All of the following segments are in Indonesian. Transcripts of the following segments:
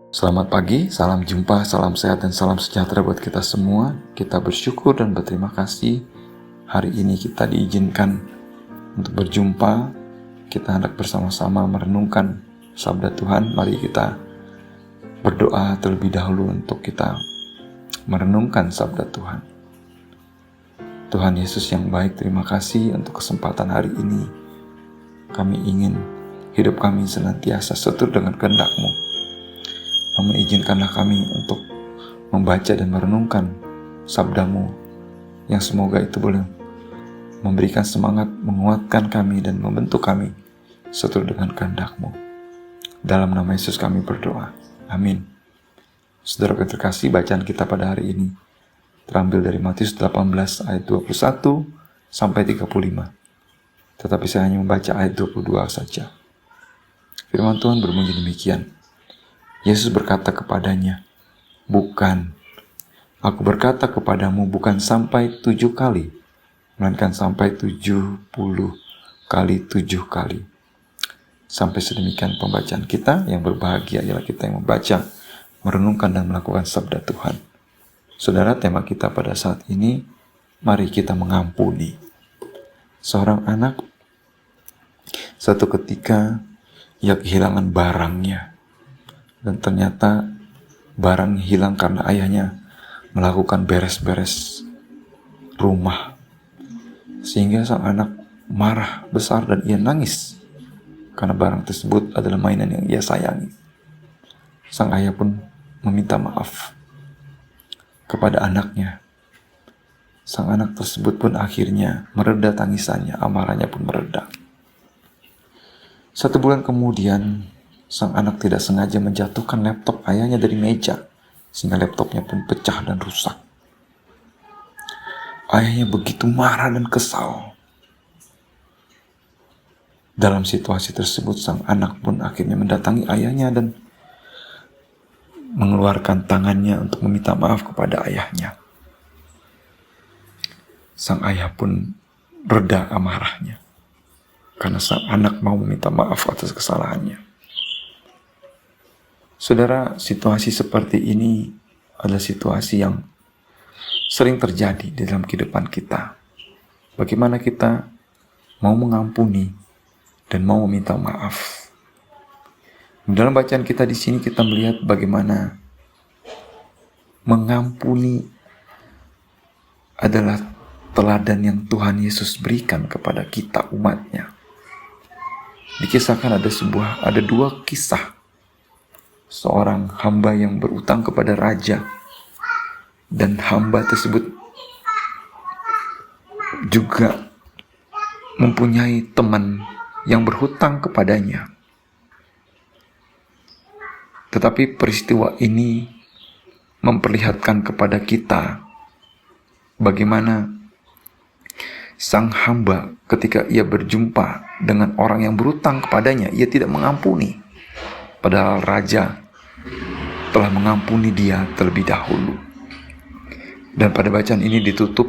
Selamat pagi, salam jumpa, salam sehat dan salam sejahtera buat kita semua. Kita bersyukur dan berterima kasih hari ini kita diizinkan untuk berjumpa. Kita hendak bersama-sama merenungkan sabda Tuhan. Mari kita berdoa terlebih dahulu untuk kita merenungkan sabda Tuhan. Tuhan Yesus yang baik, terima kasih untuk kesempatan hari ini. Kami ingin hidup kami senantiasa setur dengan kehendak-Mu. Namun izinkanlah kami untuk membaca dan merenungkan sabda-Mu yang semoga itu boleh memberikan semangat, menguatkan kami dan membentuk kami seturut dengan kehendak-Mu. Dalam nama Yesus kami berdoa. Amin. Saudara terkasih, bacaan kita pada hari ini terambil dari Matius 18 ayat 21 sampai 35. Tetapi saya hanya membaca ayat 22 saja. Firman Tuhan berbunyi demikian. Yesus berkata kepadanya, "Bukan, aku berkata kepadamu bukan sampai 7 kali, melainkan sampai 70 kali 7 kali. Sampai sedemikian pembacaan kita. Yang berbahagia ialah kita yang membaca, merenungkan dan melakukan sabda Tuhan. Saudara, tema kita pada saat ini, mari kita mengampuni. Seorang anak, satu ketika ia kehilangan barangnya. Dan ternyata barang hilang karena ayahnya melakukan beres-beres rumah. Sehingga sang anak marah besar dan ia nangis karena barang tersebut adalah mainan yang ia sayangi. Sang ayah pun meminta maaf kepada anaknya. Sang anak tersebut pun akhirnya mereda tangisannya, amarahnya pun mereda. 1 bulan kemudian, sang anak tidak sengaja menjatuhkan laptop ayahnya dari meja, sehingga laptopnya pun pecah dan rusak. Ayahnya begitu marah dan kesal. Dalam situasi tersebut, sang anak pun akhirnya mendatangi ayahnya dan mengeluarkan tangannya untuk meminta maaf kepada ayahnya. Sang ayah pun reda amarahnya, karena sang anak mau meminta maaf atas kesalahannya. Saudara, situasi seperti ini adalah situasi yang sering terjadi di dalam kehidupan kita. Bagaimana kita mau mengampuni dan mau meminta maaf. Dalam bacaan kita di sini kita melihat bagaimana mengampuni adalah teladan yang Tuhan Yesus berikan kepada kita umatnya. Dikisahkan ada 2 kisah. Seorang hamba yang berutang kepada raja, dan hamba tersebut juga mempunyai teman yang berhutang kepadanya. Tetapi peristiwa ini memperlihatkan kepada kita bagaimana sang hamba ketika ia berjumpa dengan orang yang berhutang kepadanya, ia tidak mengampuni. Padahal raja telah mengampuni dia terlebih dahulu. Dan pada bacaan ini ditutup,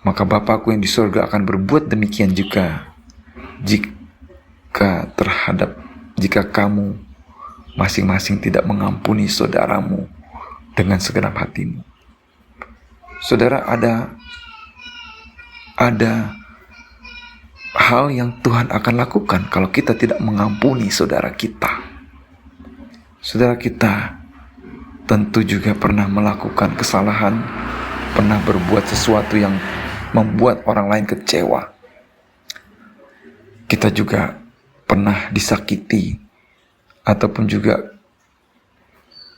maka Bapakku yang di surga akan berbuat demikian juga jika kamu masing-masing tidak mengampuni saudaramu dengan segenap hatimu. Saudara, ada hal yang Tuhan akan lakukan kalau kita tidak mengampuni saudara kita. Saudara kita tentu juga pernah melakukan kesalahan, pernah berbuat sesuatu yang membuat orang lain kecewa. Kita juga pernah disakiti, ataupun juga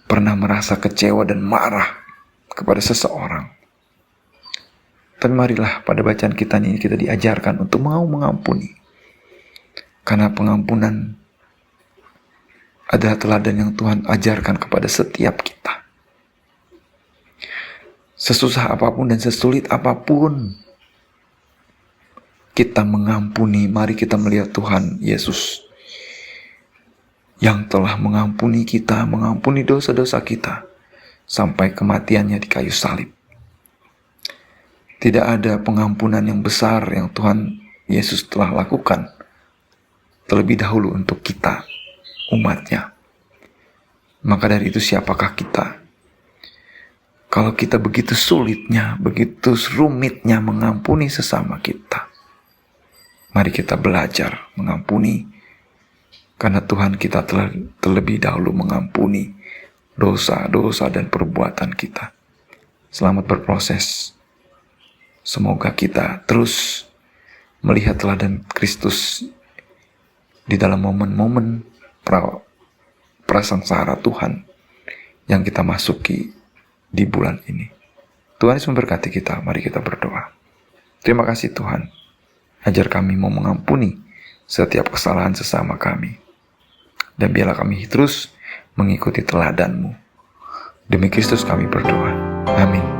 pernah merasa kecewa dan marah kepada seseorang. Tapi marilah pada bacaan kita ini kita diajarkan untuk mau mengampuni. Karena pengampunan adalah teladan yang Tuhan ajarkan kepada setiap kita. Sesusah apapun dan sesulit apapun kita mengampuni, mari kita melihat Tuhan Yesus yang telah mengampuni kita, mengampuni dosa-dosa kita sampai kematiannya di kayu salib. Tidak ada pengampunan yang besar yang Tuhan Yesus telah lakukan terlebih dahulu untuk kita, umatnya. Maka dari itu siapakah kita? Kalau kita begitu sulitnya, begitu rumitnya mengampuni sesama kita, mari kita belajar mengampuni, karena Tuhan kita telah terlebih dahulu mengampuni dosa-dosa dan perbuatan kita. Selamat berproses. Semoga kita terus melihat teladan Kristus di dalam momen-momen prasangsara Tuhan yang kita masuki di bulan ini. Tuhan Yesus memberkati kita. Mari kita berdoa. Terima kasih Tuhan. Ajar kami mau mengampuni setiap kesalahan sesama kami. Dan biarlah kami terus mengikuti teladan-Mu. Demi Kristus kami berdoa. Amin.